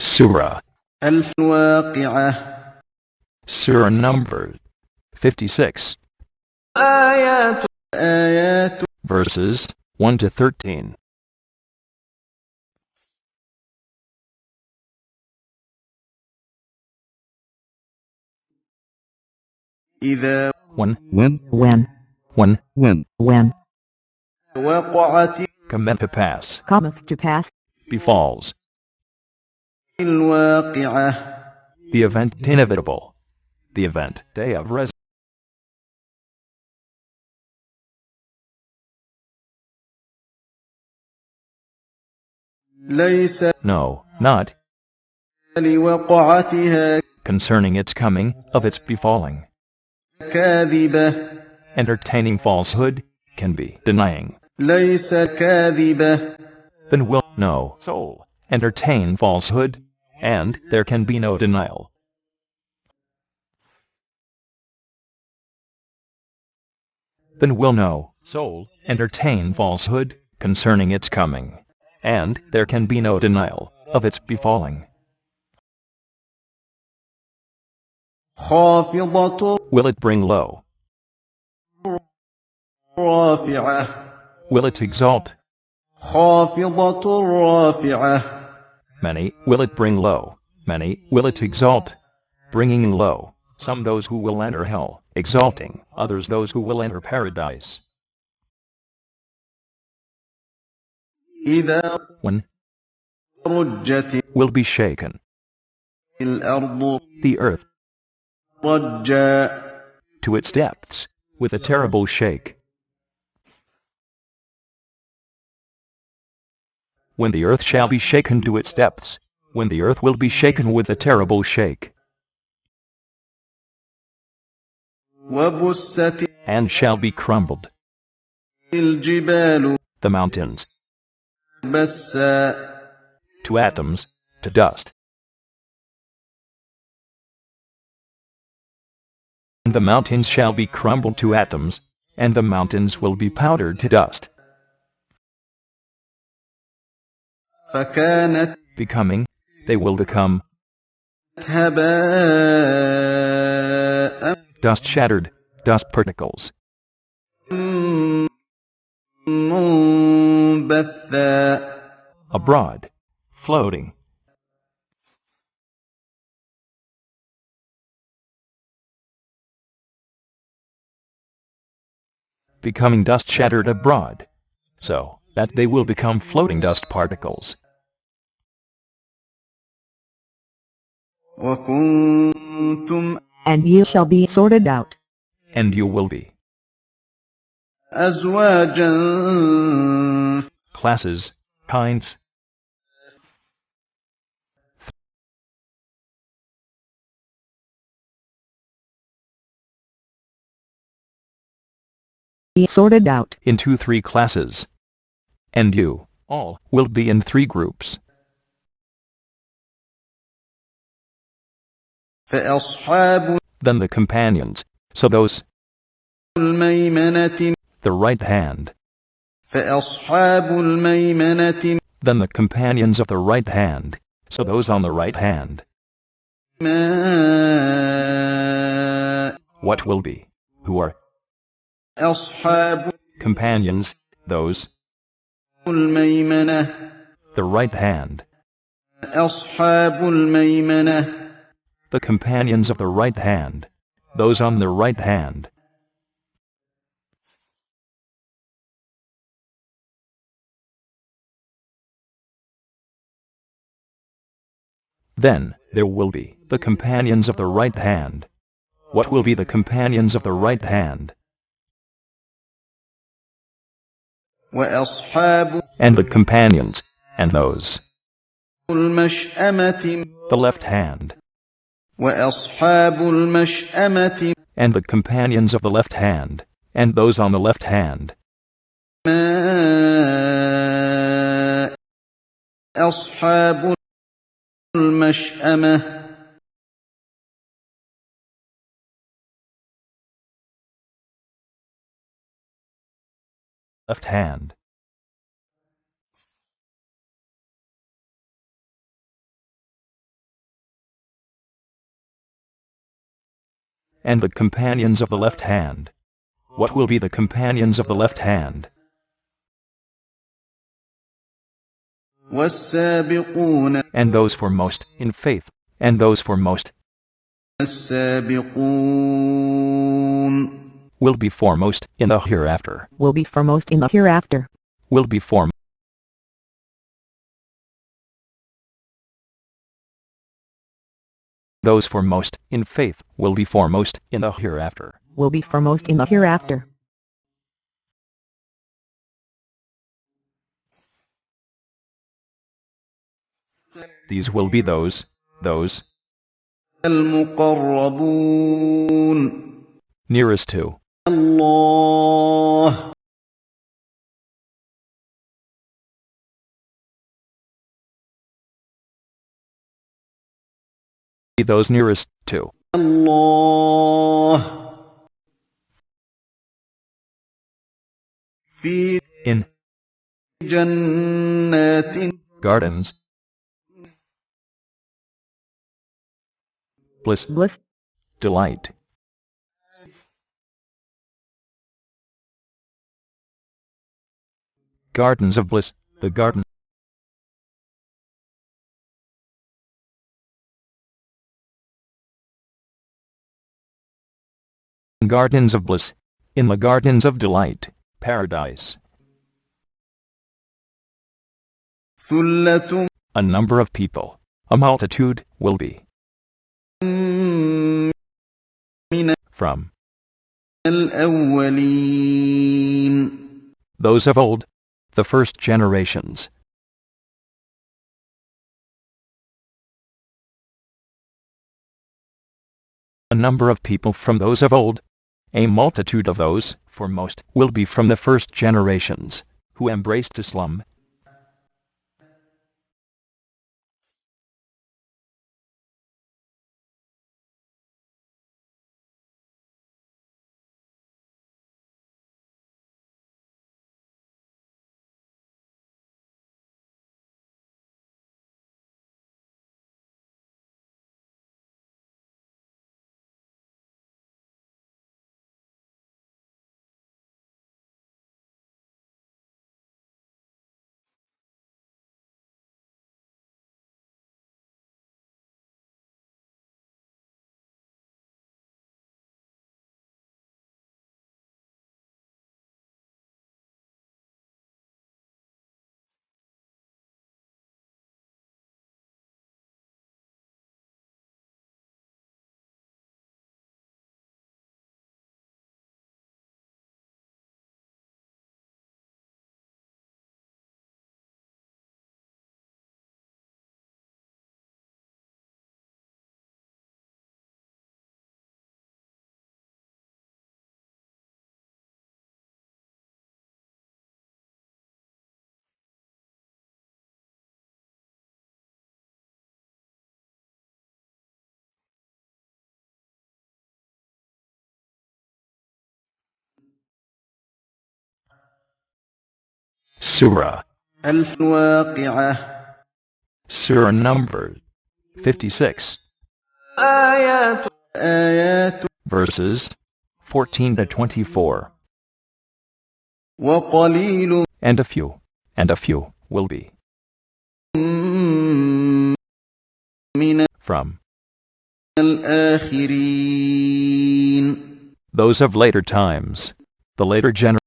Surah. Al-Waqi'ah. Surah number 56. Ayat. Verses 1 to 13. إذا When وقعت cometh to pass, befalls, الواقعة. the event inevitable, the event, day of resurrection. ليس No, not لوقعتها concerning its coming, of its befalling. كاذبة. Entertaining falsehood can be denying. ليس كاذبة. Then will no soul entertain falsehood, and there can be no denial. Then will no soul entertain falsehood concerning its coming, and there can be no denial of its befalling. خافضة Will it bring low? رافعة. Will it exalt? خافضة رافعة. Many will it bring low, many will it exalt, bringing low some those who will enter hell, exalting others those who will enter paradise. إذا When رجت will be shaken الأرض the earth رجا. to its depths with a terrible shake. When the earth shall be shaken to its depths, when the earth will be shaken with a terrible shake, وبست and shall be crumbled الجبال the mountains بسا. to atoms, to dust. And the mountains shall be crumbled to atoms, and the mountains will be powdered to dust. فكانت Becoming, they will become هباء dust shattered, dust particles, منبثا. abroad, floating. Becoming dust shattered abroad, so that they will become floating dust particles. وكنتم And you shall be sorted out. And you will be أزواجا classes, kinds, Be sorted out. into 3 classes. And you, all, will be in 3 groups. فأصحاب Then the companions, so those, الميمنة the right hand. فأصحاب الميمنة Then the companions of the right hand, so those on the right hand. ما What will be? Who are أصحاب companions, those, الميمنة the right hand. أصحاب الميمنة The companions of the right hand, those on the right hand. Then there will be the companions of the right hand. What will be the companions of the right hand? وأصحاب And the companions, and those, المشأمة the left hand. وأصحاب المشأمة And the companions of the left hand, and those on the left hand. ما أصحاب المشأمة Left hand. And the companions of the left hand. What will be the companions of the left hand? والسابقون And those foremost in faith. And those foremost السابقون will be foremost in the hereafter. Will be foremost in the hereafter. Will be foremost. Those foremost in faith will be foremost in the hereafter. Will be foremost in the hereafter. These will be those المقربون nearest to. الله Be those nearest to. الله في In جنات gardens. Bliss. Bliss. Delight. Gardens of bliss. The garden. Gardens of bliss. In the gardens of delight. Paradise. ثلة A number of people. A multitude will be. من From. الأولين Those of old. The first generations. A number of people from those of old. A multitude of those, foremost, will be from the first generations, who embraced Islam. Surah. الواقعة Surah number 56. آيات Verses 14 to 24. وقليل And a few will be. من From. الآخرين Those of later times. The later generations.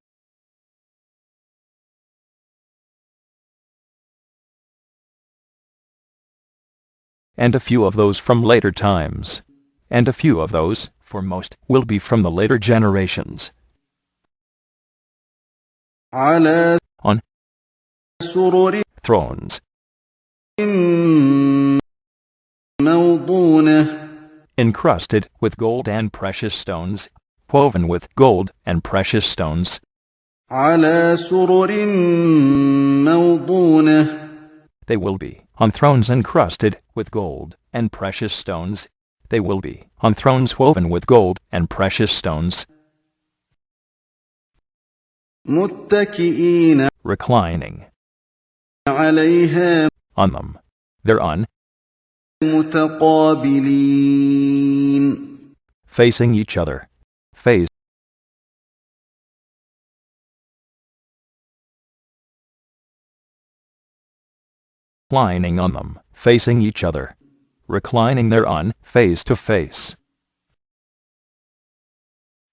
And a few of those from later times. And a few of those, foremost, will be from the later generations. على On. سرر Thrones. موضونة Encrusted with gold and precious stones. Woven with gold and precious stones. على سرر موضونة They will be on thrones encrusted with gold and precious stones. They will be on thrones woven with gold and precious stones. متكئين Reclining عليها on them. Thereon. متقابلين facing each other. Face. Reclining on them, facing each other. Reclining thereon, face to face.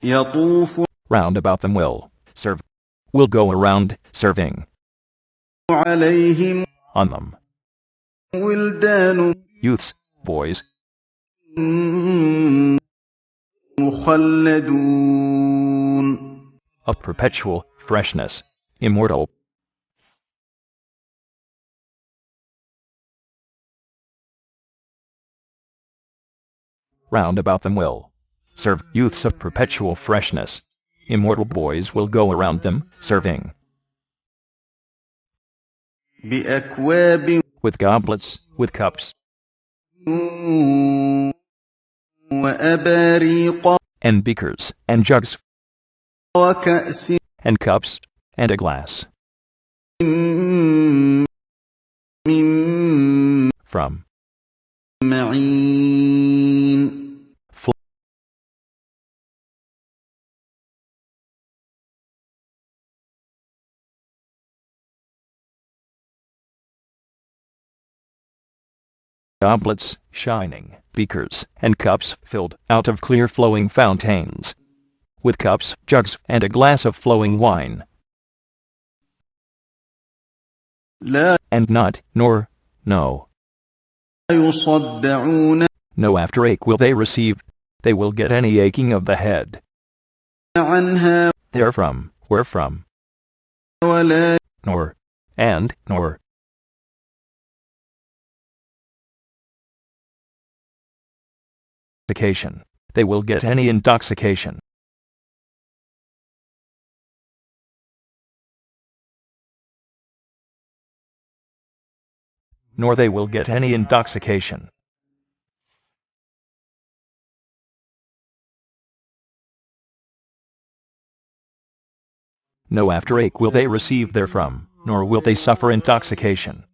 يطوف Round about them will serve. Will go around, serving. عليهم On them. ولدان Youths, boys. مخلدون Of perpetual freshness. Immortal. Round about them will serve. Youths of perpetual freshness. Immortal boys will go around them, serving. بأكواب With goblets, with cups, وأباريق and beakers, and jugs, وكأس and cups, and a glass. من From. معين Goblets, shining, beakers, and cups filled out of clear flowing fountains. With cups, jugs, and a glass of flowing wine. لا And not, nor, no. يصدعون No after ache will they receive. They will get any aching of the head. عنها Therefrom, wherefrom, ولا nor, and, nor. Intoxication. They will get any intoxication. Nor they will get any intoxication. No after ache will they receive therefrom, nor will they suffer intoxication.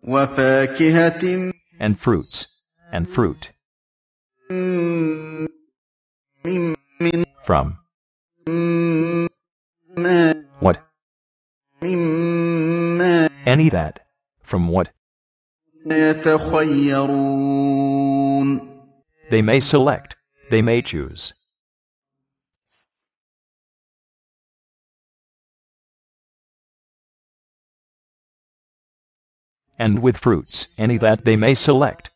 وفاكهة And fruits, and fruit, from, مما what, مما any that, from what, يتخيرون they may select, they may choose. And with fruits, any that they may select,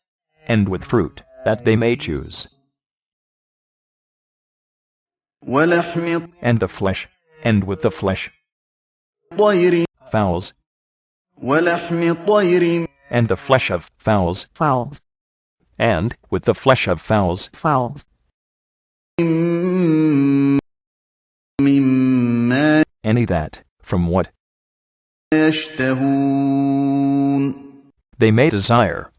and with fruit, that they may choose. ولحم And the flesh, and with the flesh, طير fowls, ولحم طير and the flesh of fowls, fowls, and with the flesh of fowls, fowls, مما any that, from what, يشتهون they may desire.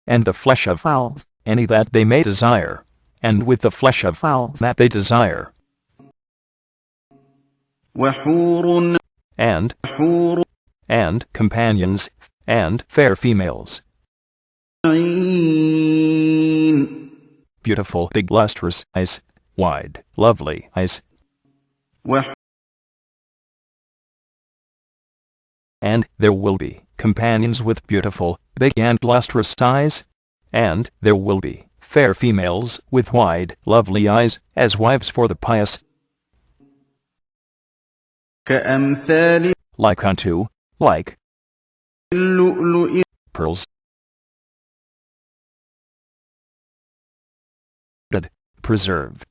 And the flesh of fowls, any that they may desire, and with the flesh of fowls, that they desire, وحور and حور companions, and fair females, عين beautiful big lustrous eyes, wide, lovely eyes, وحور and there will be companions with beautiful, big and lustrous eyes, and there will be fair females with wide, lovely eyes, as wives for the pious, كأمثال like unto, like, اللؤلؤ pearls, preserved,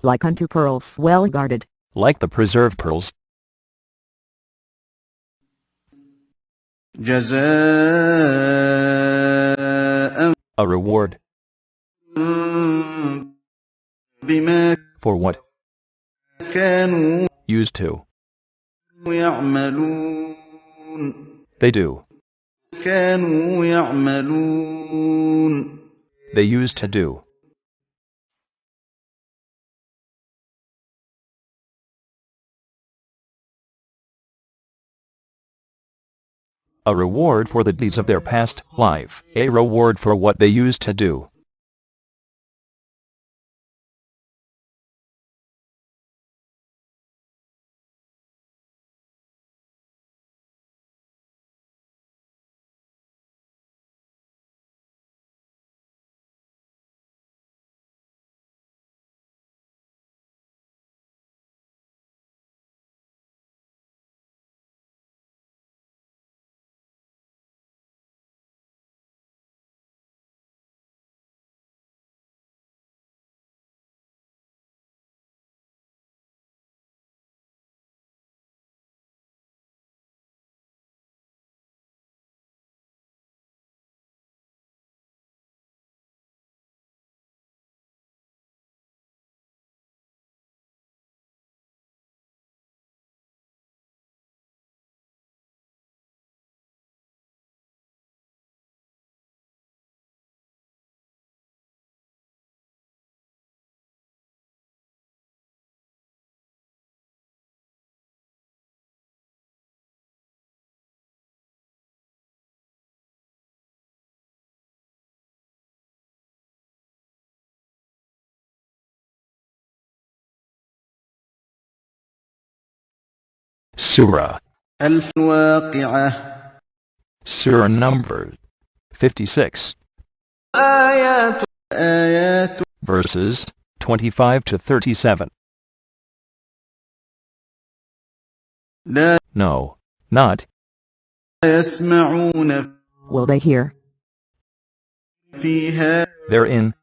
like unto pearls well guarded, like the preserved pearls, جزاء a reward, بما for what, كانوا used to, يعملون they do, كانوا يعملون they used to do, A reward for the deeds of their past life, a reward for what they used to do. Surah. الواقعة. Surah number 56. آيات Verses 25 to 37. لا No, not. يسمعون Will they hear? فيها Therein.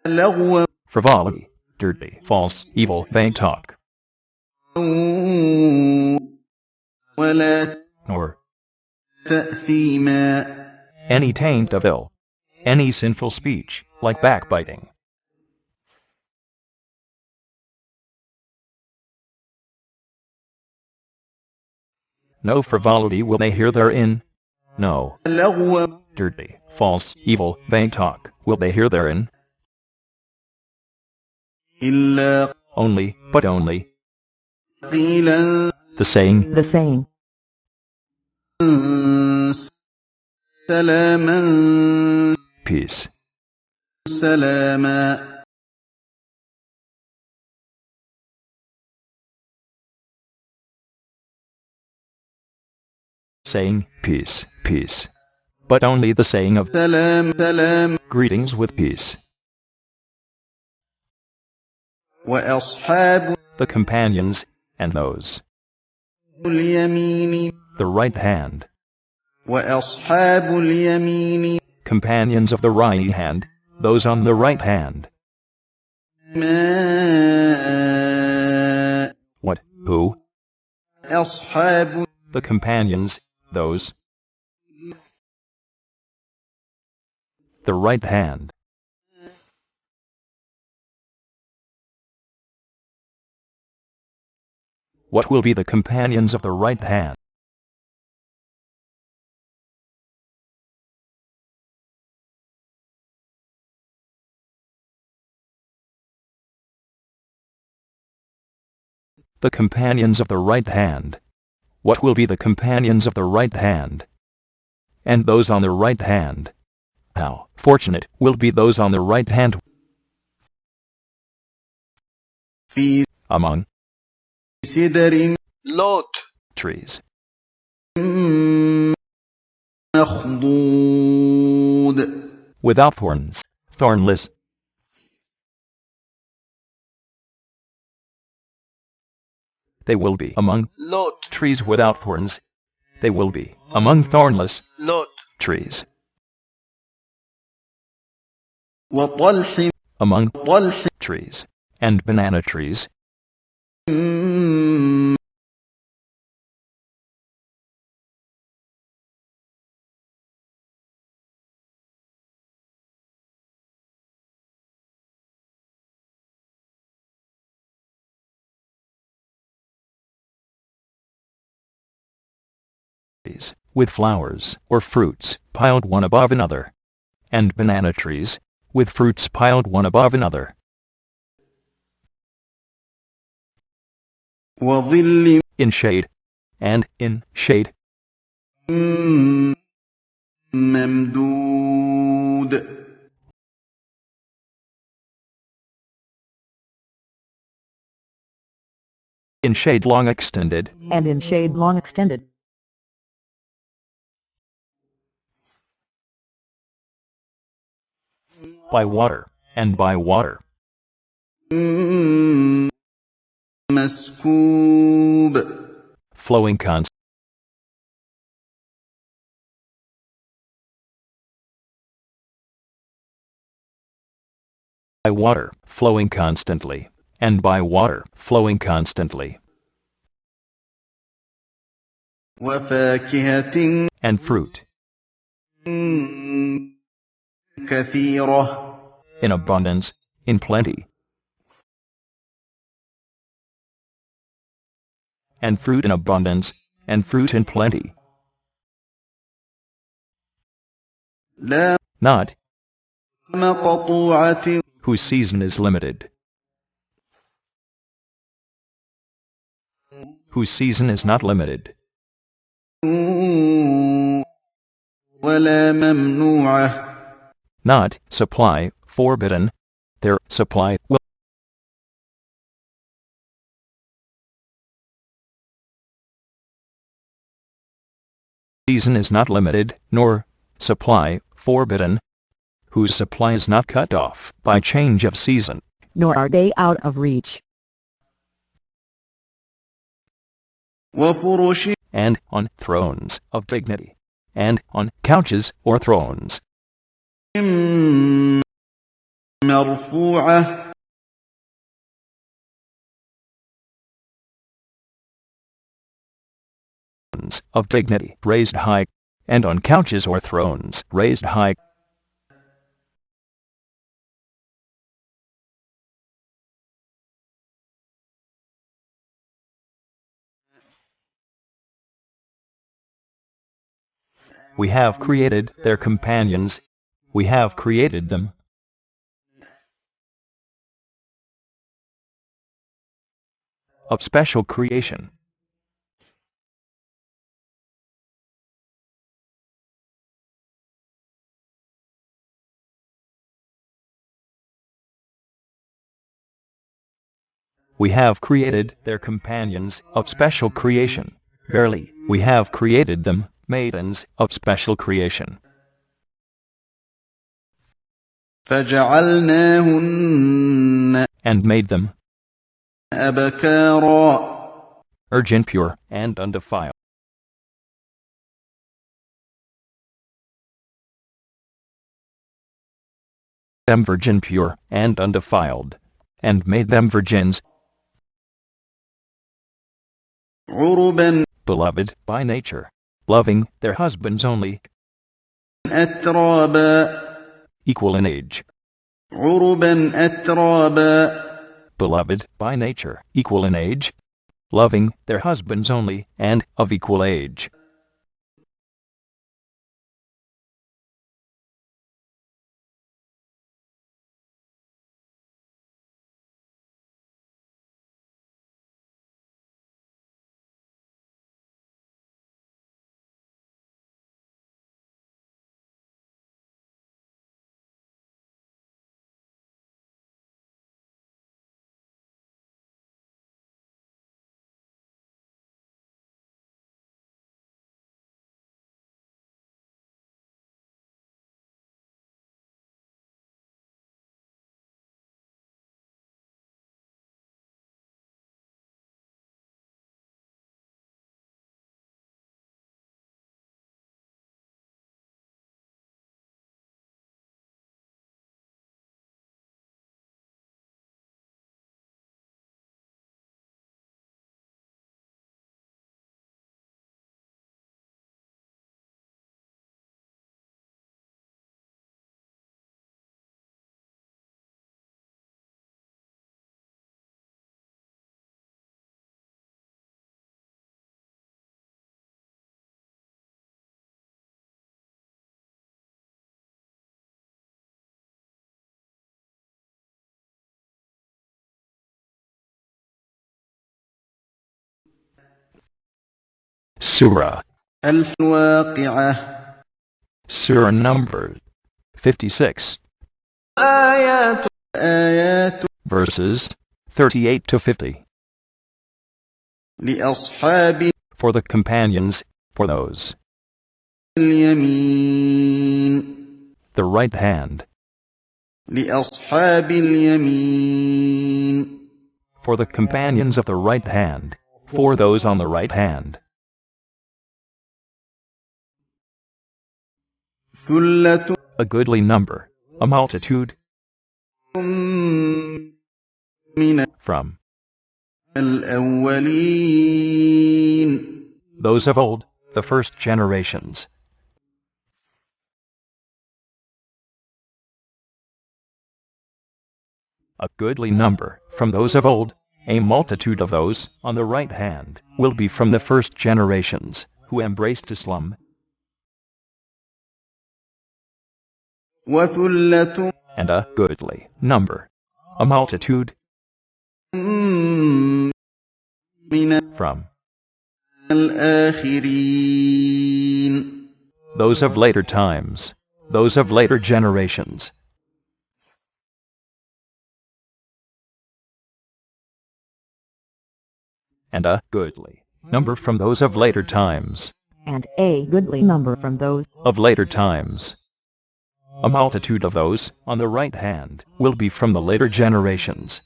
لغوا Frivolity, dirty, false, evil, vain talk. ولا Nor تأثيما. any taint of ill, any sinful speech, like backbiting. No frivolity will they hear therein. No لغوا dirty, false, evil, vain talk will they hear therein. إلا Only, but only, قيلا the saying, The saying, سلاما peace. سلاما. Saying, peace, peace. But only the saying of سلام سلام. greetings with peace. وأصحاب The companions, and those, اليمين the right hand, وأصحاب اليمين companions of the right hand, those on the right hand. ما What, who? أصحاب The companions, those, the right hand. What will be the companions of the right hand? The companions of the right hand. What will be the companions of the right hand? And those on the right hand. How fortunate will be those on the right hand في among سدر لوط trees, مخضود. without thorns, thornless. They will be among لوط trees without thorns. They will be among thornless لوط. trees, وطلح among طلح trees, and banana trees, with flowers or fruits piled one above another, and banana trees with fruits piled one above another, وظل in shade, and in shade, ممدود In shade long extended. and in shade long extended. By water, and by water. مسكوب Flowing constant. By water, flowing constantly, and by water, flowing constantly. وفاكهة And fruit, كثيرة in abundance, in plenty. And fruit in abundance, and fruit in plenty. لا Not, مقطوعة whose season is limited. Whose season is not limited. ولا ممنوعة Not, supply, forbidden. Their supply will. Season is not limited, nor supply, forbidden, whose supply is not cut off by change of season. Nor are they out of reach. وفرش And on thrones of dignity. And on couches or thrones. مرفوعة Of dignity raised high. And on couches or thrones raised high. We have created their companions. We have created them. Of special creation. We have created their companions of special creation. Verily, we have created them, maidens of special creation. فجعلناهن And made them أبكارا virgin pure and undefiled. Them virgin pure and undefiled. And made them virgins, عربا beloved by nature, loving their husbands only, أترابا equal in age. عربا أترابا Beloved by nature, equal in age, loving their husbands only, and of equal age. Surah الواقعة Surah number 56. آيات Verses 38 to 50. لأصحاب For the companions, for those. اليمين The right hand. لأصحاب اليمين For the companions of the right hand. For those on the right hand. ثلة A goodly number. A multitude. من From الأولين those of old, the first generations. A goodly number, from those of old, a multitude of those, on the right hand, will be from the first generations, who embraced Islam, وثلة and a goodly number, a multitude, من from الآخرين those of later times, those of later generations. And a goodly number from those of later times, and a goodly number from those of later times. A multitude of those, on the right hand, will be from the later generations.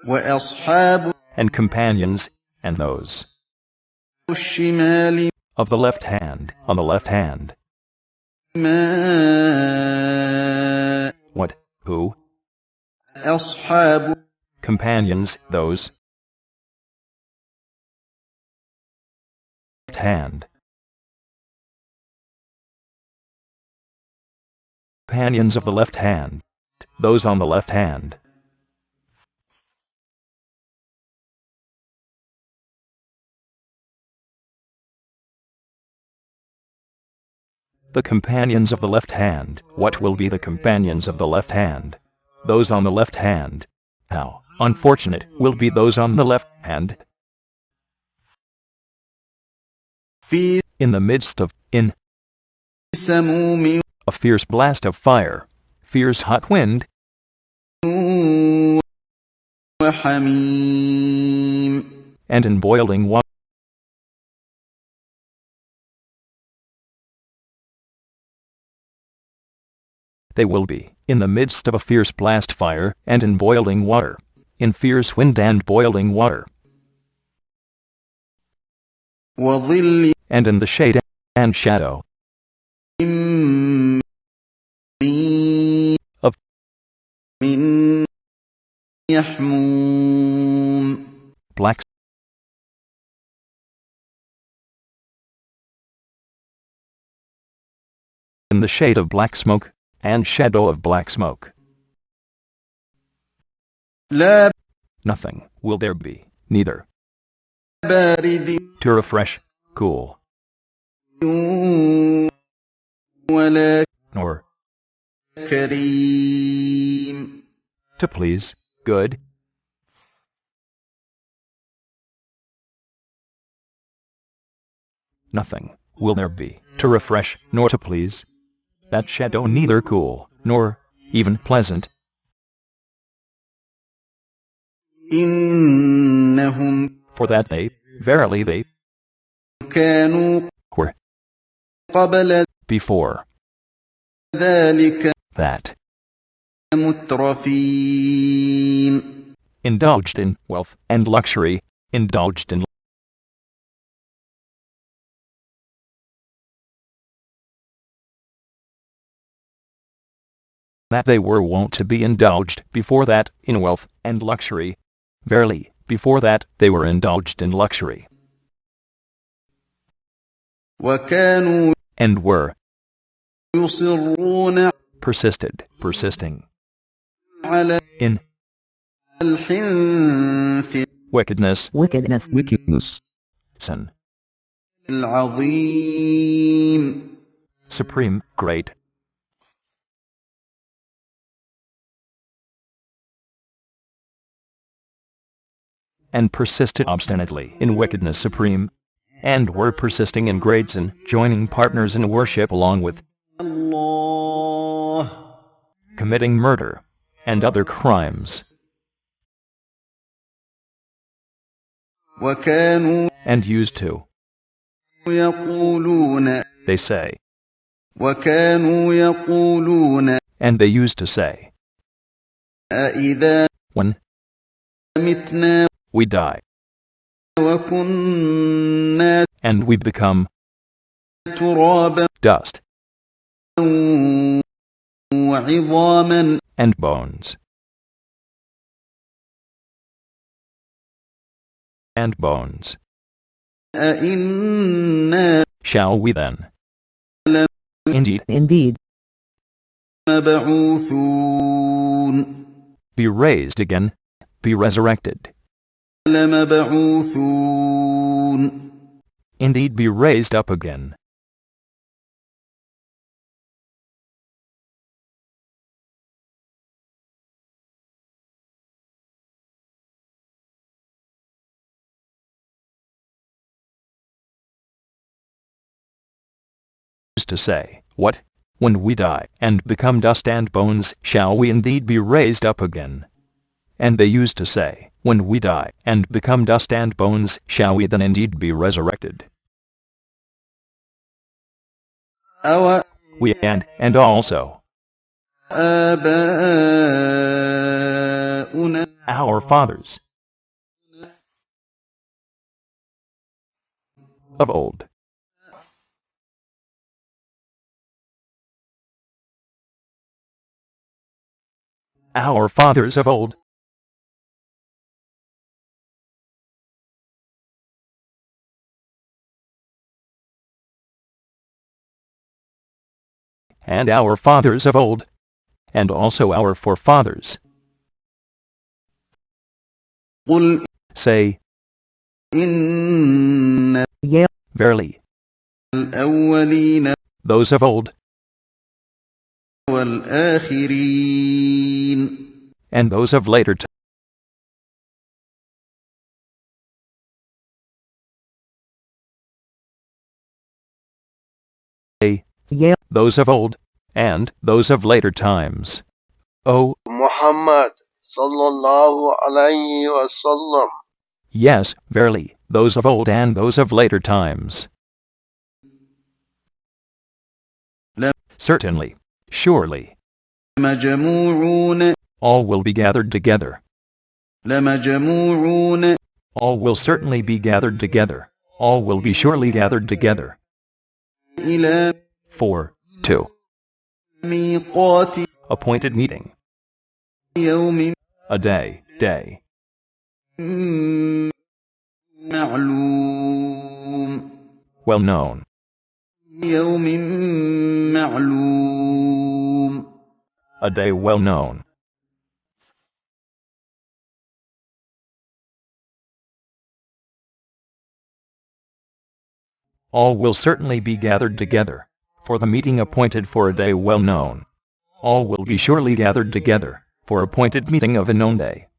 وأصحاب And companions, and those الشمال of the left hand, on the left hand. ما What? Who? أصحاب Companions, those. Left hand. Companions of the left hand. Those on the left hand. The companions of the left hand. What will be the companions of the left hand? Those on the left hand. How unfortunate will be those on the left hand. في In the midst of, in, سموم a fierce blast of fire, fierce hot wind, وحميم and in boiling water. They will be, in the midst of a fierce blast fire, and in boiling water, in fierce wind and boiling water, وظل and in the shade and shadow من of من يحموم black, in the shade of black smoke, and shadow of black smoke. لا Nothing will there be, neither بارد to refresh, cool, ولا nor كريم to please, good. Nothing will there be to refresh, nor to please. That shadow neither cool, nor even pleasant. إنهم For that they, verily they, كانوا were قبل before ذلك that مترفين indulged in wealth and luxury, indulged in that they were wont to be indulged before that in wealth and luxury. Verily, before that they were indulged in luxury, وكانوا and were يصرون persisted, persisting على in الحنث wickedness, wickedness, sin, العظيم supreme, great. and persisted obstinately in wickedness supreme, and were persisting in great sin, joining partners in worship along with Allah. committing murder and other crimes, وكانوا and used to, يقولون they say, وكانوا يقولون and they used to say, أإذا when متنا we die, وكنا and we become ترابا dust وعظاما and bones, and bones, أإنا shall we then, indeed, لمبعوثون be raised again, be resurrected, لمبعوثون indeed be raised up again. To say, what? When we die and become dust and bones, shall we indeed be raised up again? And they used to say, when we die and become dust and bones, shall we then indeed be resurrected? أو We and also آباؤنا our fathers of old, our fathers of old, and our fathers of old, and also our forefathers, قل say, إن verily, الأولين those of old, والآخرين and those of later time, say, those of old, and those of later times. O Muhammad sallallahu alayhi wasallam. yes, verily, those of old and those of later times. Certainly, surely, لمجموعون all will be gathered together. لمجموعون All will certainly be gathered together. All will be surely gathered together. إلى 4. 2. ميقات Appointed meeting. يوم A day. معلوم Well known. يوم معلوم A day well known. All will certainly be gathered together, for the meeting appointed for a day well known. All will be surely gathered together, for appointed meeting of a known day.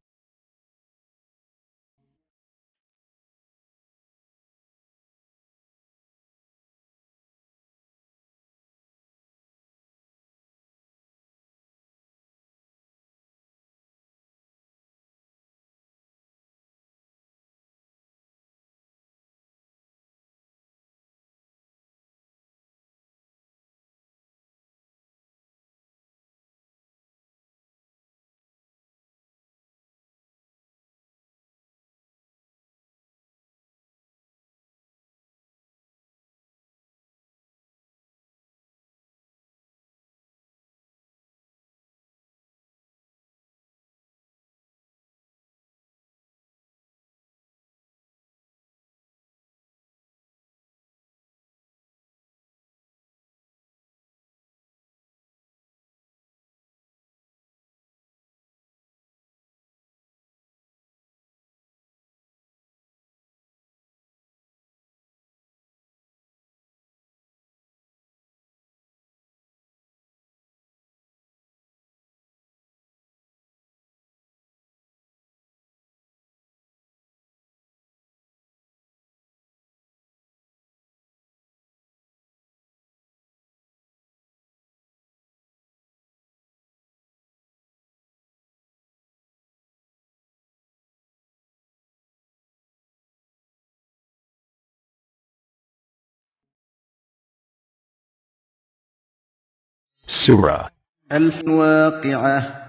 Surah. الواقعة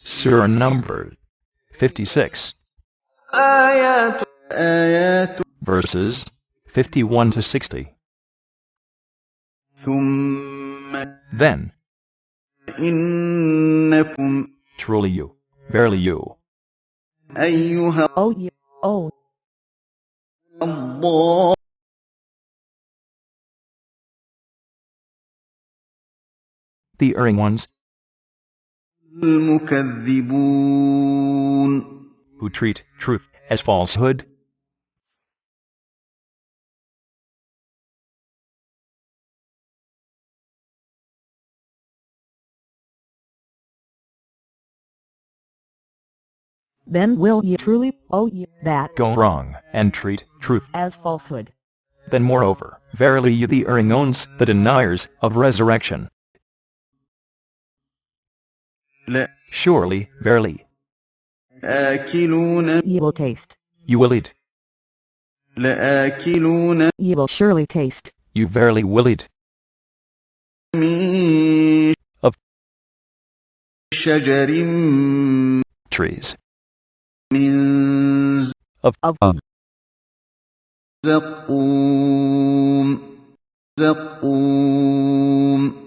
Surah number 56. آيات Verses 51 to 60. ثم Then, إنكم truly you, verily you, أيها O you, O الضالون the erring ones, المكذبون who treat truth as falsehood, then will you truly, O you, that, go wrong, and treat truth. as falsehood. Then moreover, verily you the erring ones, the deniers of resurrection. Surely, verily, لآكلون You will taste. you will eat, لآكلون You will surely taste. you verily will eat, من of شجر trees, من of زقوم زقوم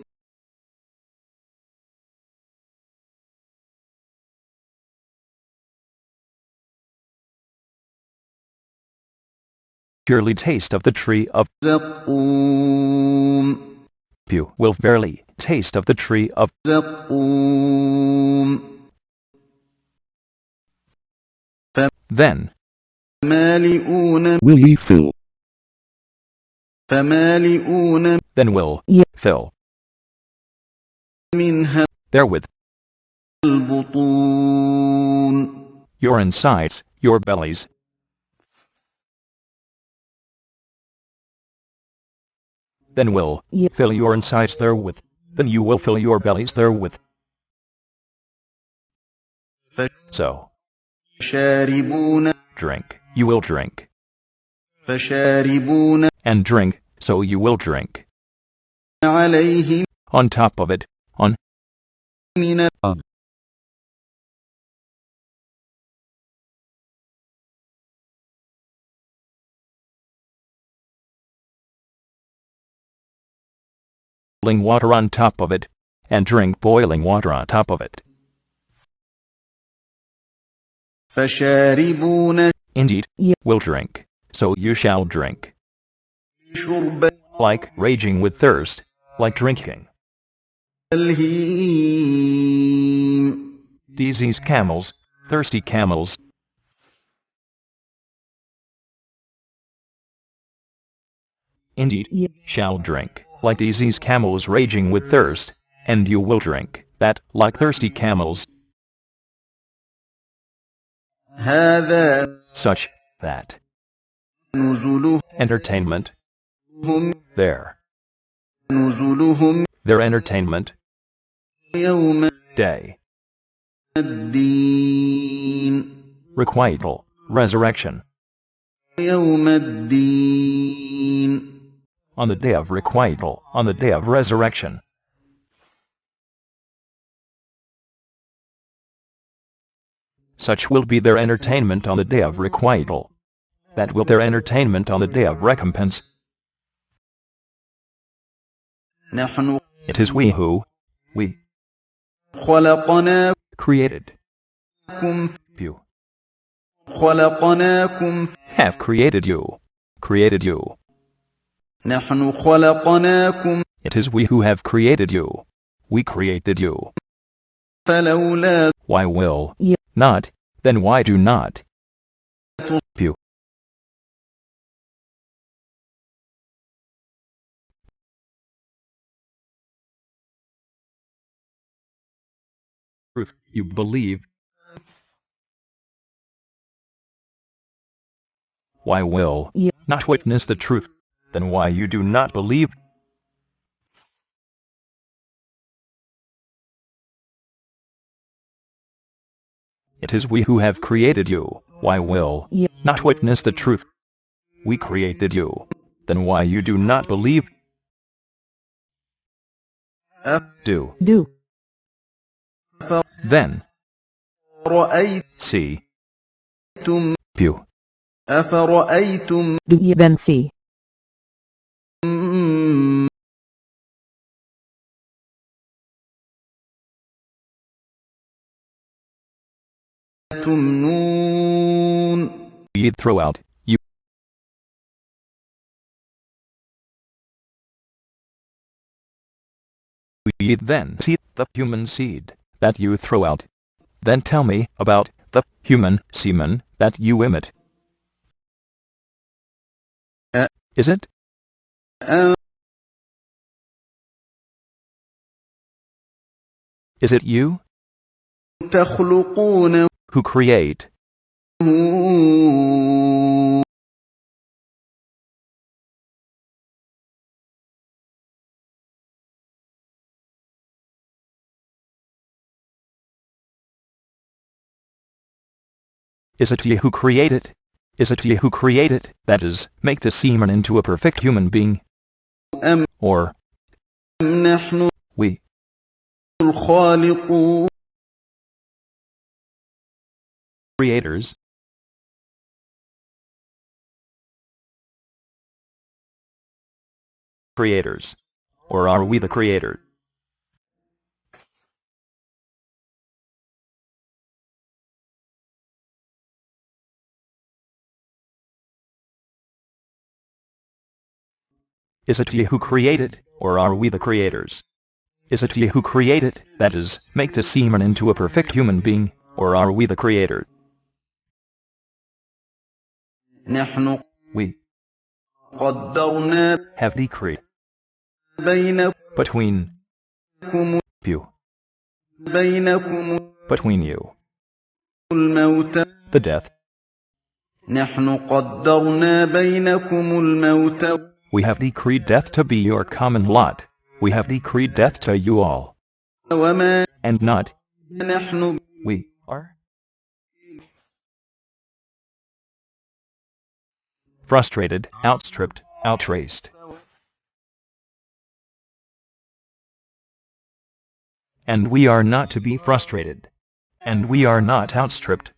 purely taste of the tree of زقوم you will verily taste of the tree of زقوم then فمالئون Will ye fill? فمالئون then will fill منها therewith البطون your insides, your bellies. Then will fill your insides therewith. Then you will fill your bellies therewith. So, فشاربون drink, you will drink. فشاربون And drink, so you will drink. عليه On top of it, on من boiling water on top of it, and drink boiling water on top of it. فشاربون Indeed, will drink, so you shall drink. شرب Like raging with thirst, like drinking. الهيم Diseased camels, thirsty camels. Indeed, shall drink, like diseased camels raging with thirst, and you will drink, that, like thirsty camels, هذا such, that, نزلهم entertainment, their نزلهم their entertainment, يوم day, الدين requital, resurrection, يوم الدين on the day of requital, on the day of resurrection. Such will be their entertainment on the day of requital. That will their entertainment on the day of recompense. نحن It is we who, we, خلقناكم created, you, خلقناكم have created you, created you. نحن خلقناكم It is we who have created you, we created you. فلولا Why will not, then why do not you? Truth, you believe. Why will not witness the truth, then why you do not believe? It is we who have created you, why will not witness the truth? We created you, then why you do not believe? do, do, then, أفرأيتم see, view, أفرأيتم do ye then see, تمنون ye throw out, you ye then see the human seed that you throw out. Then tell me about the human semen that you emit. Is it? Is it you تخلقونه who create? Is it ye who create it? Is it ye who create it, that is, make the semen into a perfect human being? أم Or نحن we, الخالقون creators? Creators. Or are we the creator? Is it ye who create it, or are we the creators? Is it ye who create it, that is, make the semen into a perfect human being, or are we the creator? نحن We قدرنا have decreed بينكم between you, between you, الموت the death. نحن قدرنا بينكم الموت We have decreed death to be your common lot. We have decreed death to you all, وما and not نحن we are. Frustrated, outstripped, outraced. And we are not to be frustrated. And we are not outstripped.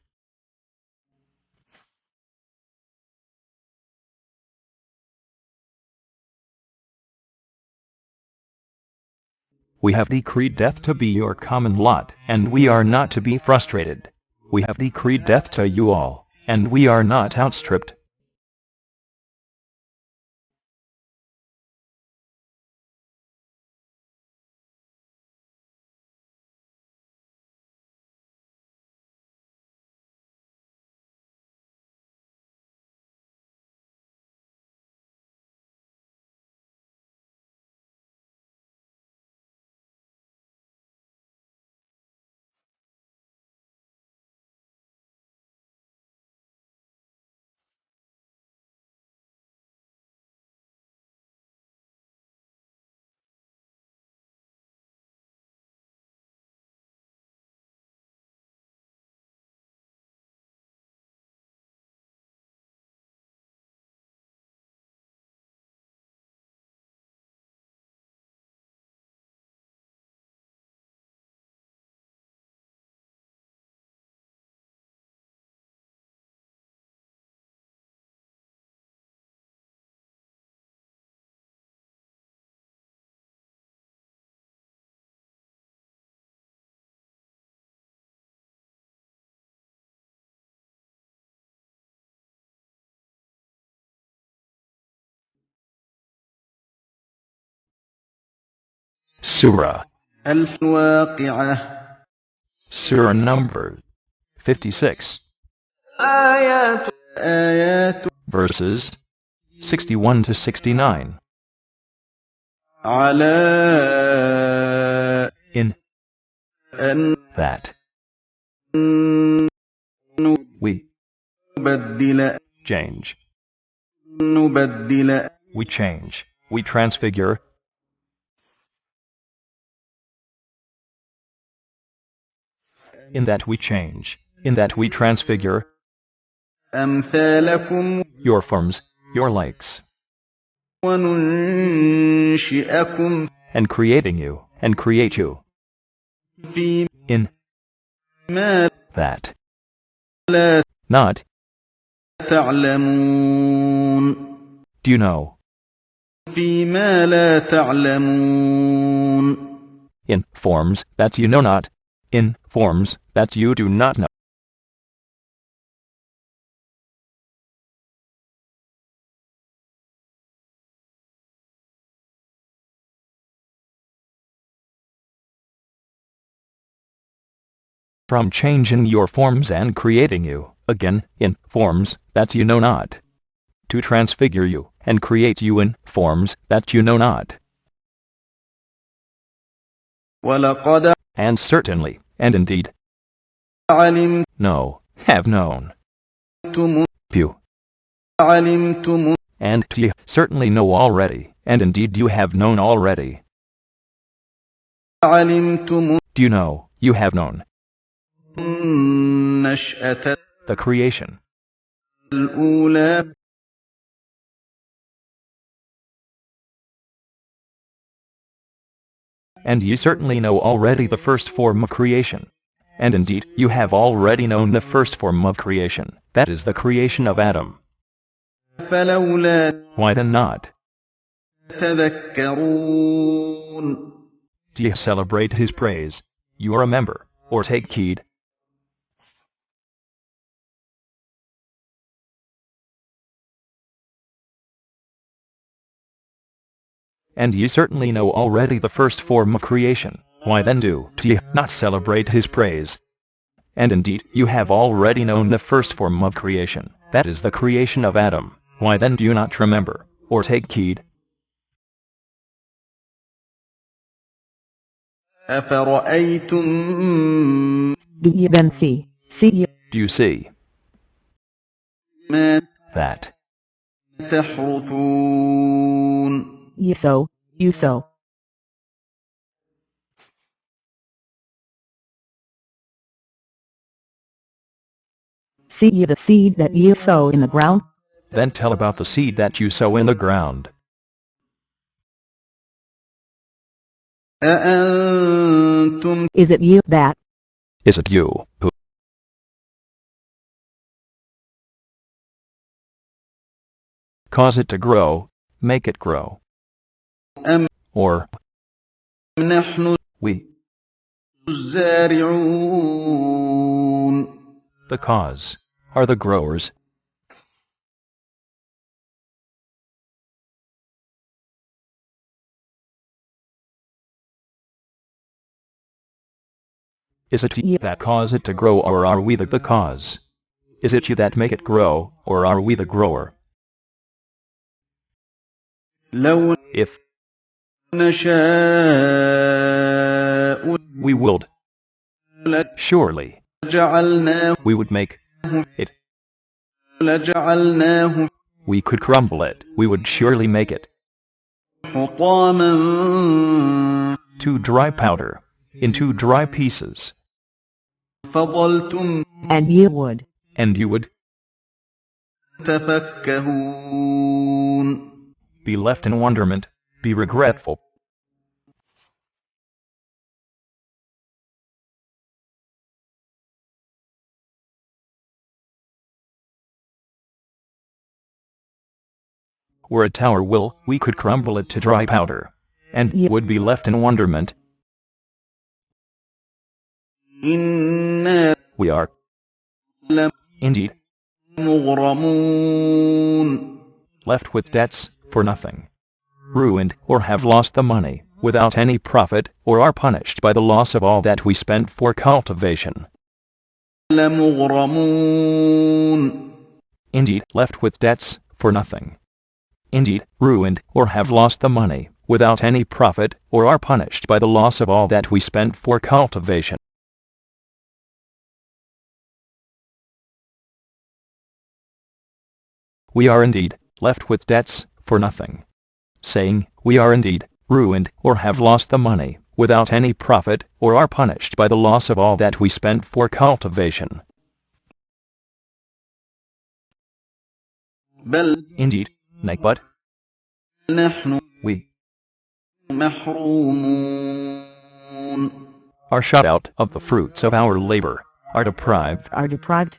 We have decreed death to be your common lot, and we are not to be frustrated. We have decreed death to you all, and we are not outstripped. Surah. الواقعة Surah number 56. آيات Verses 61 to 69. على In أن that we نبدل change, we transfigure, in that we change, in that we transfigure أمثالكم your forms, your likes, وننشئكم and creating you, and create you فيما in that, لا not, تعلمون do you know, فيما لا تعلمون in forms that you know not, in forms that you do not know. From changing your forms and creating you, again, in forms that you know not, to transfigure you and create you in forms that you know not. ولقد And certainly, and indeed, علمتم no, have known, you, علمتم and you certainly know already, and indeed you have known already. علمتم Do you know, you have known, النشأة the creation, الأولى and you certainly know already the first form of creation. And indeed, you have already known the first form of creation, that is the creation of Adam. فلولا Why then not? تذكرون Do you celebrate his praise? You remember, or take heed? And you certainly know already the first form of creation. Why then do you not celebrate his praise? And indeed, you have already known the first form of creation, that is the creation of Adam. Why then do you not remember, or take heed? أفرأيتم Do you then see you, Do you see ما that تحرثون you sow, see you the seed that you sow in the ground? then tell about the seed that you sow in the ground. أأنتم Is it you that Is it you who cause it to grow, make it grow? أم Or نحن we, الزارعون the cause, are the growers? Is it you that cause it to grow, or are we the cause? Is it you that make it grow, or are we the grower? لو If نشاء we willed, surely لجعلناه we would make it. لجعلناه We could crumble it. We would surely make it حطاما to dry powder, into dry pieces, فظلتم and you would and you would تفكهون be left in wonderment, be regretful. Were a tower will, we could crumble it to dry powder, and would be left in wonderment. إنا We are, indeed, لمغرمون left with debts for nothing, ruined, or have lost the money, without any profit, or are punished by the loss of all that we spent for cultivation. لمغرمون Indeed, left with debts for nothing. Indeed, ruined, or have lost the money, without any profit, or are punished by the loss of all that we spent for cultivation. We are indeed left with debts for nothing. Saying, we are indeed ruined, or have lost the money, without any profit, or are punished by the loss of all that we spent for cultivation. بل Indeed, but نحن we محرومون are shut out of the fruits of our labor, are deprived, are deprived.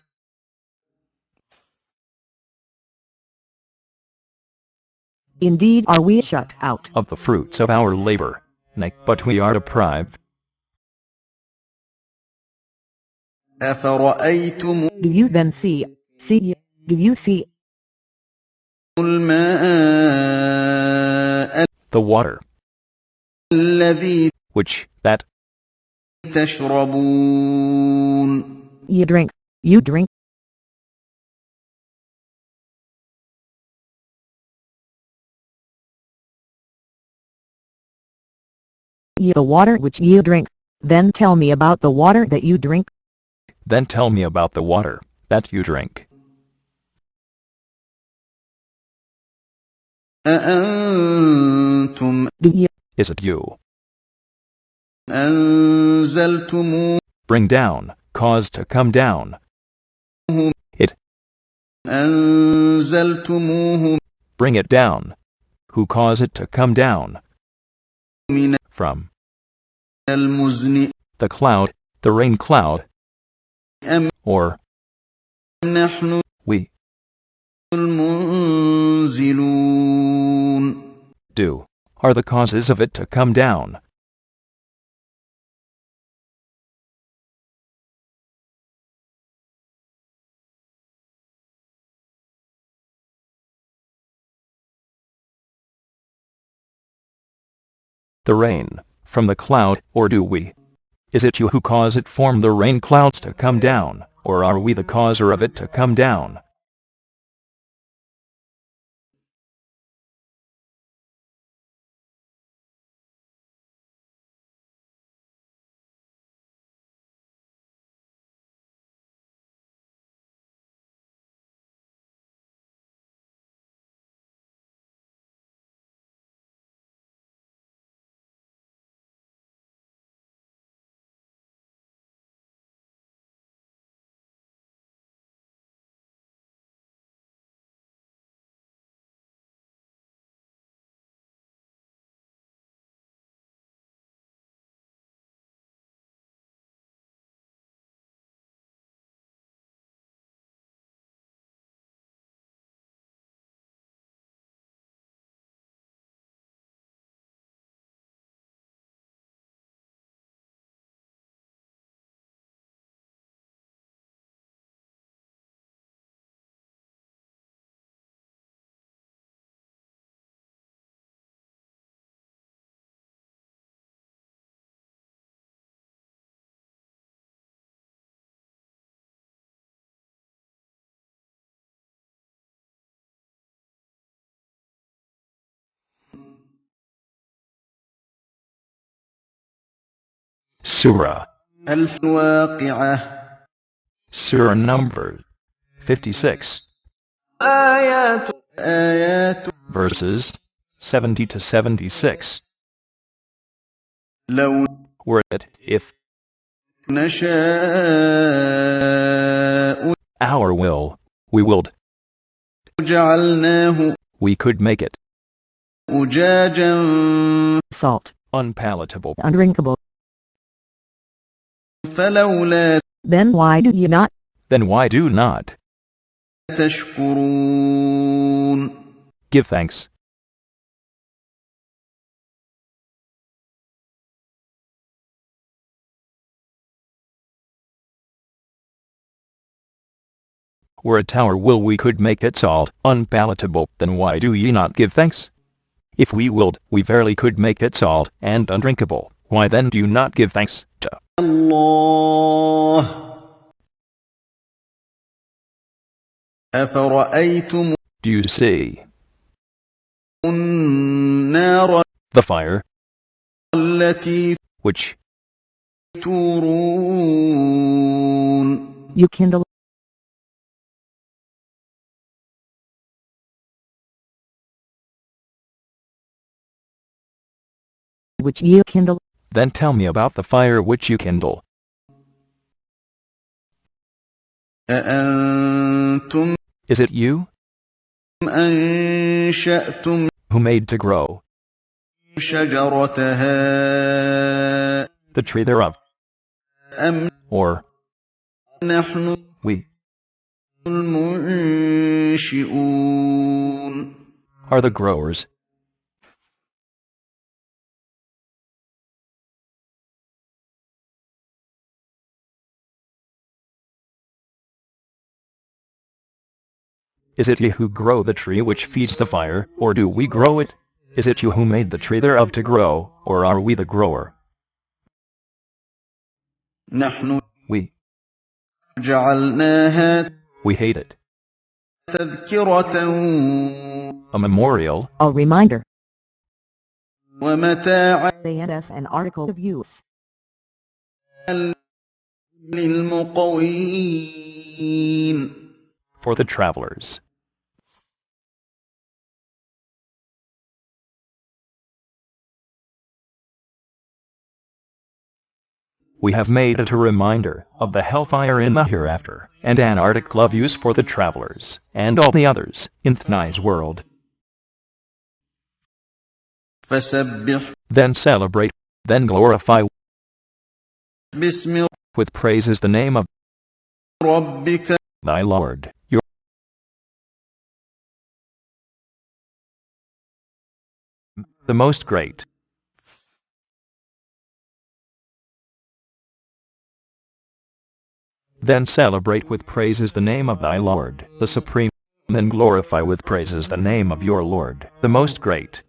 Indeed are we shut out. of the fruits of our labor, nay, but we are deprived. أفرأيتم Do you then see, do you see الماء The water, الذي which, that, تشربون you drink, you drink, the water which you drink, then tell me about the water that you drink. then tell me about the water that you drink. أأنتم Do you Is it you? أنزلتموه Bring down, cause to come down. It, أنزلتموه bring it down. Who cause it to come down? من From المزن the cloud, the rain cloud, أم or نحن we المنزلون do, are the causes of it to come down. The rain, from the cloud, or do we? Is it you who cause it form the rain clouds to come down, or are we the causer of it to come down? Surah. الواقعة Surah number 56. آيات Verses 70 to 76. لو Were it, if, نشاء our will, we willed, جعلناه we could make it أجاجا salt, unpalatable. undrinkable? فلولا Then why do you not Then why do not تشكرون give thanks? Were a tower will we could make it salt unpalatable, then why do ye not give thanks? If we willed, we verily could make it salt and undrinkable, why then do you not give thanks to الله أفرأيتم Do you see النار the fire, التي which, تورون you kindle, which you kindle? then tell me about the fire which you kindle. أأنتم Is it you أنشأتم who made to grow شجرتها the tree thereof, أم or نحن we المنشئون are the growers. Is it ye who grow the tree which feeds the fire, or do we grow it? Is it you who made the tree thereof to grow, or are we the grower? نحن We جعلناها hate it. تذكرة A memorial, A reminder. ومتاعا ANF an article of use. للمقوين for the travelers. We have made it a reminder of the hellfire in the hereafter, and an article of use for the travelers, and all the others, in Thnai's world. فسبح Then celebrate, then glorify, باسم with praises the name of ربك thy Lord, your the most great. Then celebrate with praises the name of thy Lord, the Supreme, then glorify with praises the name of your Lord, the most great.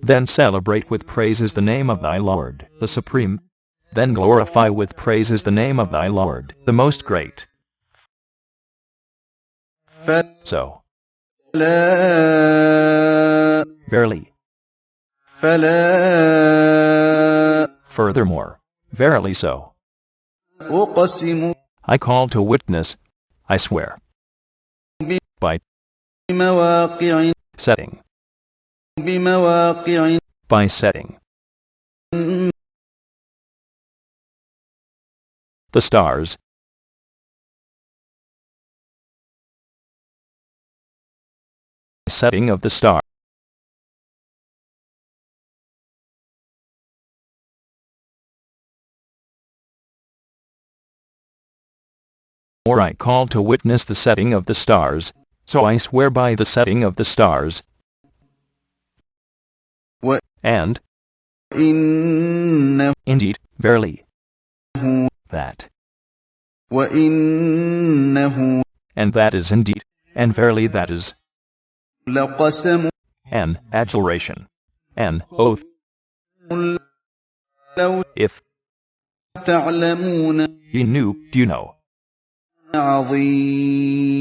Then celebrate with praises the name of thy Lord, the Supreme, then glorify with praises the name of thy Lord, the most great. So, فلا verily, فلا furthermore, verily so, أقسم I call to witness, I swear, by بمواقع setting, بمواقع by setting, the stars, setting of the star, or I call to witness the setting of the stars, so I swear by the setting of the stars, and, وإنه indeed, verily, that, وإنه and that is indeed, and verily that is, لقسم an adjuration, an oath, لو if تعلمون ye knew, do you know, عظيم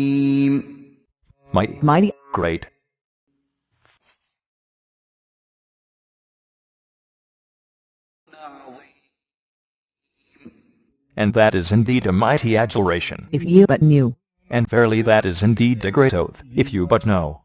Mighty. great, and that is indeed a mighty adjuration, If you but knew. and verily that is indeed a great oath, if you but know.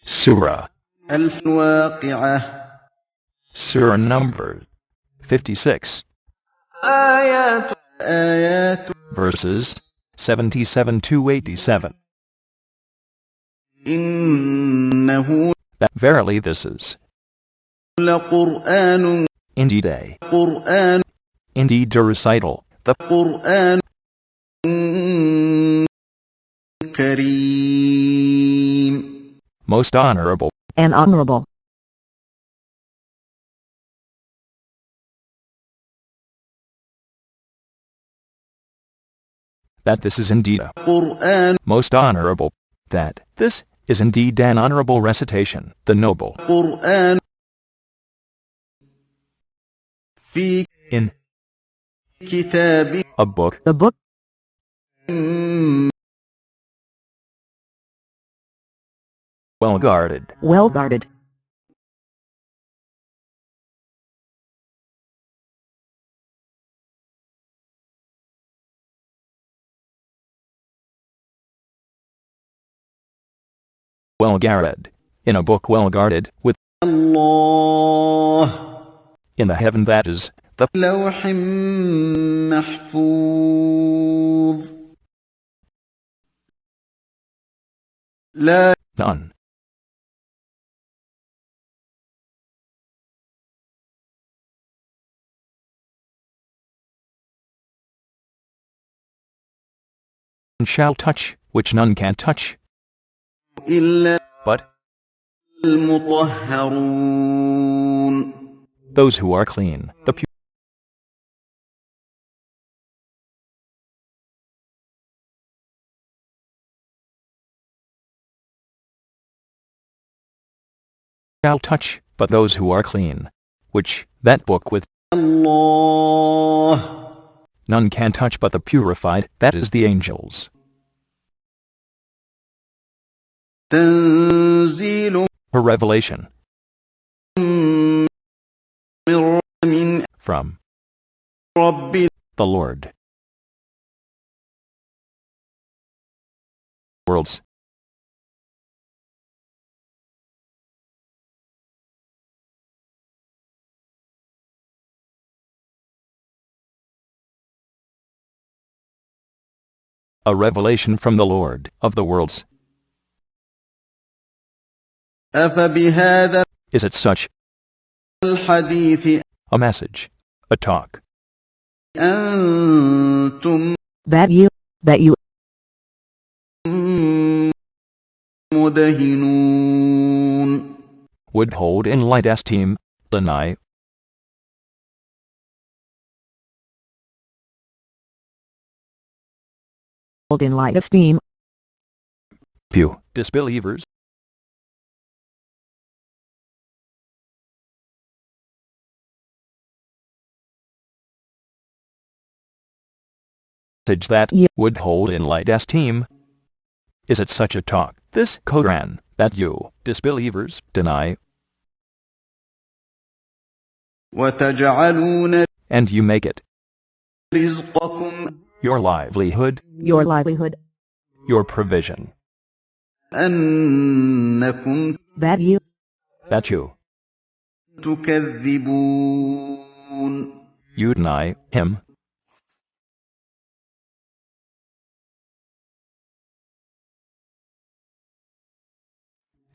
Surah, الواقعة Surah number 56, آيات verses 77 to 87. إنه That verily this is, لقرآن indeed a, قرآن indeed a recital, the قرآن كريم most honorable, and honorable. that this is indeed a قرآن most honorable, that this is indeed an honorable recitation, the noble, قرآن في in كتاب a book, The book, well guarded, well guarded. well guarded, in a book well guarded, with الله in the heaven that is the لوح محفوظ لا none shall touch, which none can touch, إلا but المطهرون those who are clean, the pure shall touch, but those who are clean, which that book with الله none can touch but the purified, that is the angels. تنزيل Her revelation من from رب the Lord. Worlds. A revelation from the Lord of the worlds. أفبهذا Is it such الحديث a message, a talk, أنتم That you مدهنون would hold in light esteem, deny, hold in light esteem, few disbelievers, message that you would hold in light esteem. Is it such a talk, this Quran, that you disbelievers deny, وتجعلون and you make it رزقكم your livelihood, your livelihood, your provision, أنكم that you تكذبون you deny him,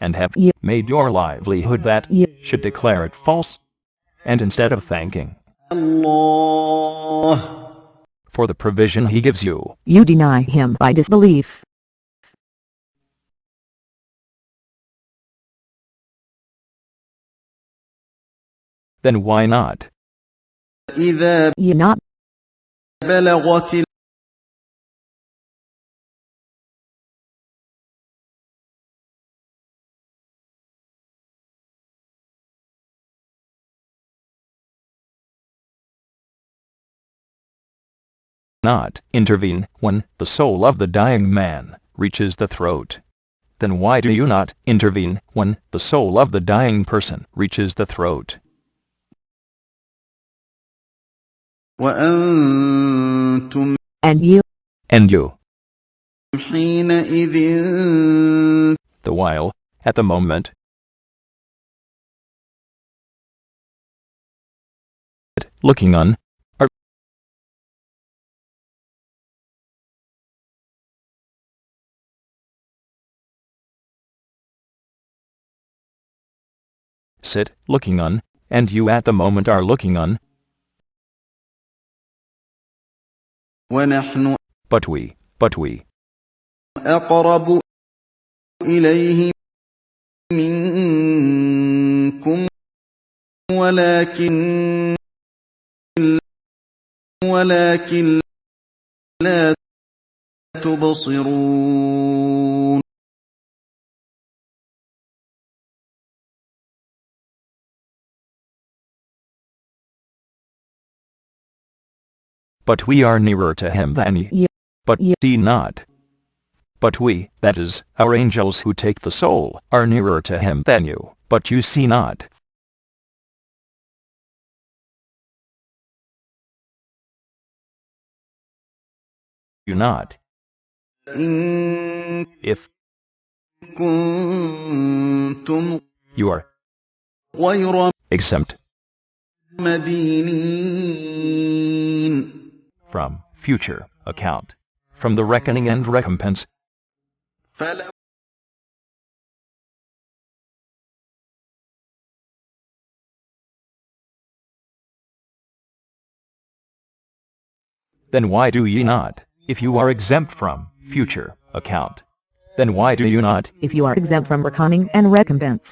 and have you made your livelihood that should declare it false, and instead of thanking الله for the provision he gives you, you deny him by disbelief. then why not? إذا You not بلغت Not intervene when the soul of the dying man reaches the throat. Then why do you not intervene when the soul of the dying person reaches the throat? وأنتم and you And you, حينئذ the while, at the moment, looking on, are sit looking on, and you at the moment are looking on, ونحن But we, أقرب إليه منكم ولكن لا تبصرون. but we are nearer to him than ye. You. But see not. But we, that is, our angels who take the soul, are nearer to him than you, but you see not. You not. إن If كنتم you are غير exempt مدينين from future account, from the reckoning and recompense, فلو then why do ye not? If you are exempt from future account, then why do you not? if you are exempt from reckoning and recompense.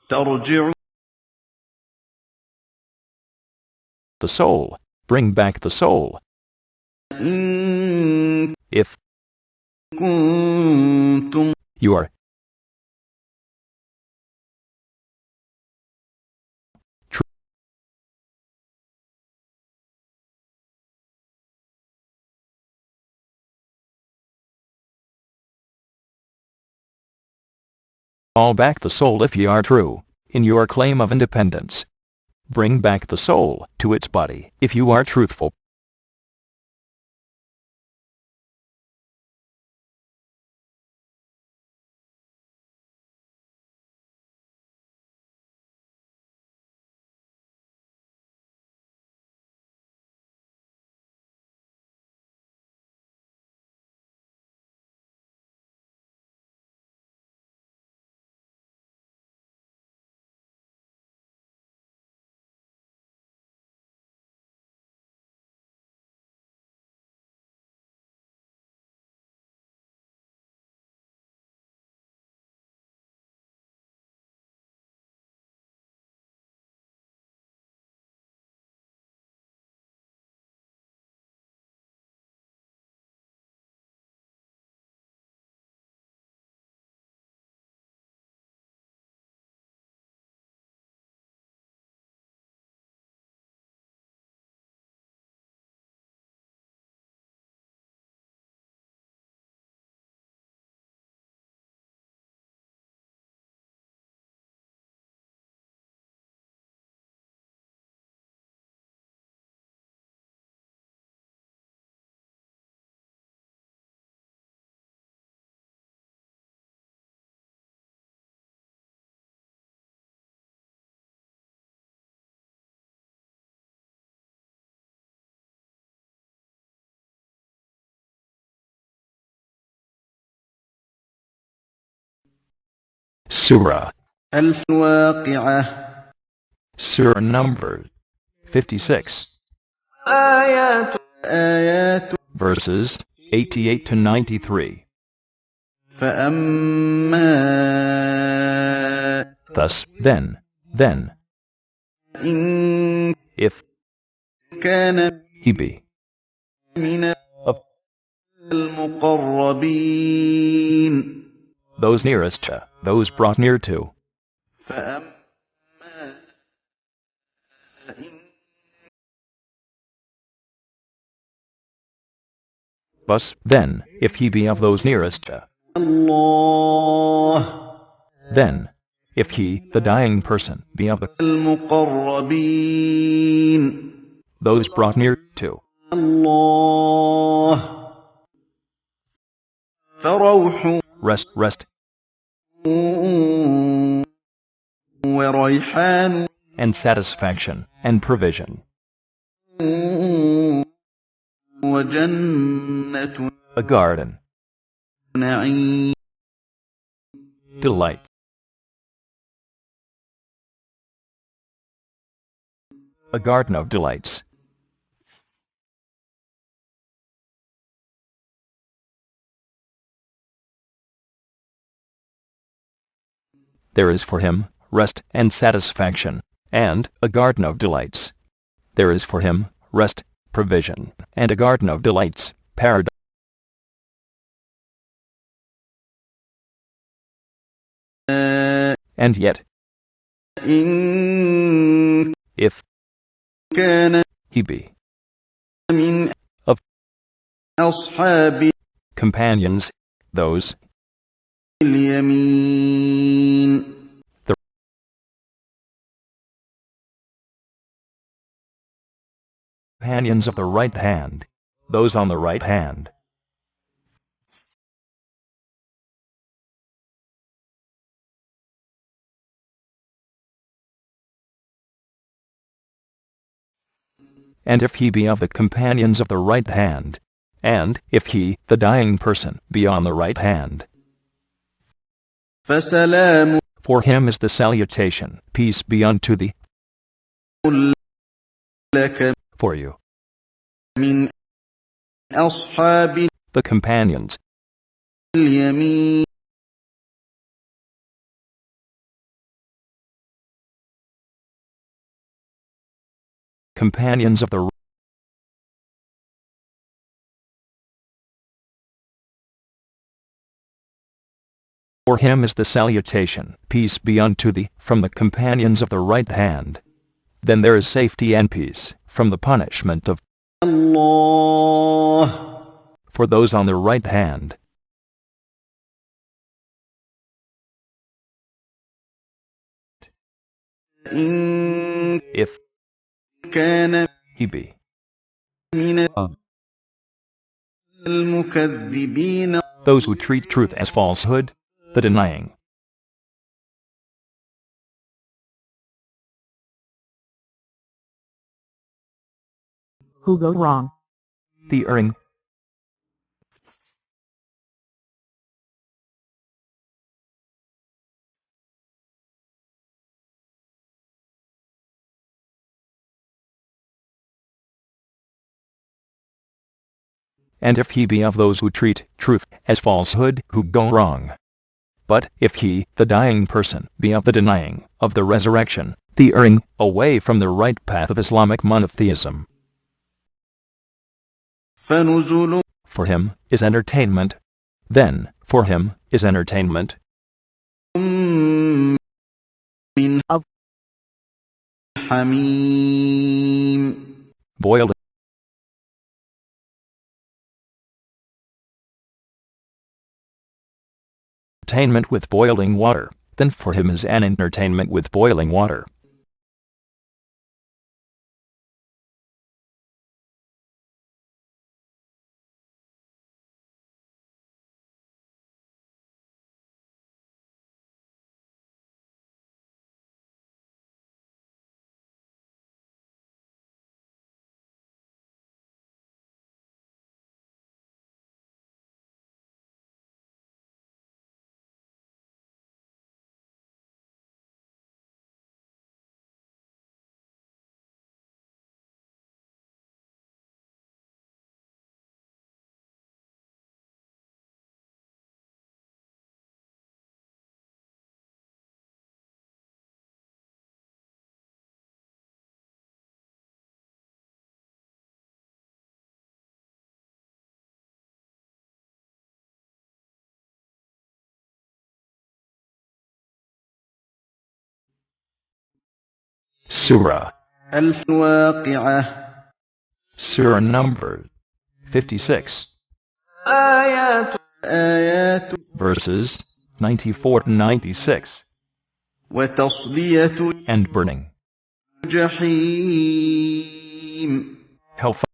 ترجعوا The soul, bring back the soul. إن If كنتم you are all back the soul if ye are true in your claim of independence. Bring back the soul to its body if you are truthful. Surah. الواقعة Surah number 56. آيات Verses 88 to 93. فأما Thus, then, إن if كان he be من of المقربين those nearest to, those brought near to, فأما إن thus, then, if he be of those nearest to, الله then, if he, the dying person, be of the, المقربين those brought near to, الله فروح rest, وريحان and satisfaction, and provision, وجنة a garden, نعيم delight, a garden of delights, There is for him rest and satisfaction, and a garden of delights. There is for him rest, provision, and a garden of delights, paradise. And yet, إن if كان he be من of أصحاب companions, those اليمين the companions of the right hand, those on the right hand. And if he be of the companions of the right hand, and if he, the dying person, be on the right hand, فسلام for him is the salutation, peace be unto thee, لك for you, من أصحاب the companions, اليمين companions of the for him is the salutation, peace be unto thee, from the companions of the right hand. Then there is safety and peace from the punishment of الله for those on the right hand. إن If كان he be من of المكذبين those who treat truth as falsehood, the denying, Who go wrong. the erring, and if he be of those who treat truth as falsehood, who go wrong. But if he, the dying person, be of the denying of the resurrection, the erring, away from the right path of Islamic monotheism, فنزل for him is entertainment. Then, for him is entertainment, من of حميم boiled entertainment with boiling water. Then for him is an entertainment with boiling water. Surah. الواقعة Surah number 56. آيات Verses 94 to 96. وتصلية And burning. جحيم Hellfire.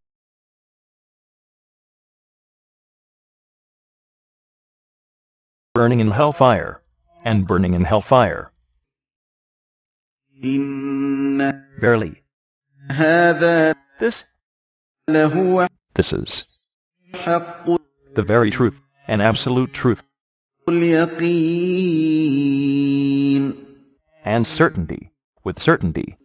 Burning in hellfire. And burning in hellfire. إن Verily, هذا this is حق the very truth, and absolute truth, اليقين and certainty, with certainty.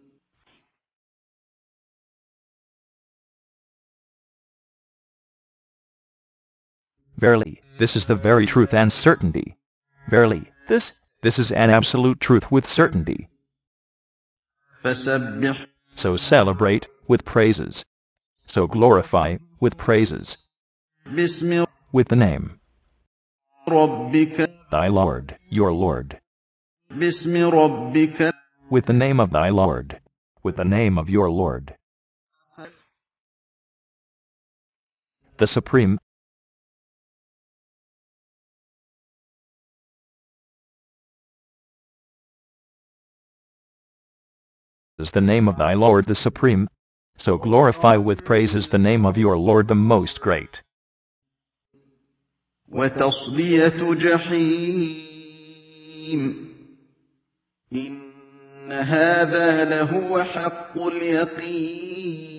Verily, this is the very truth and certainty. Verily, this This is an absolute truth with certainty. فسبح So celebrate with praises. So glorify with praises. باسم With the name, ربك thy Lord, your Lord. باسم ربك With the name of thy Lord. With the name of your Lord. The Supreme. Is the name of thy Lord the Supreme. So glorify with praises the name of your Lord the Most Great. وتصلية جحيم إن هذا لهو حق اليقين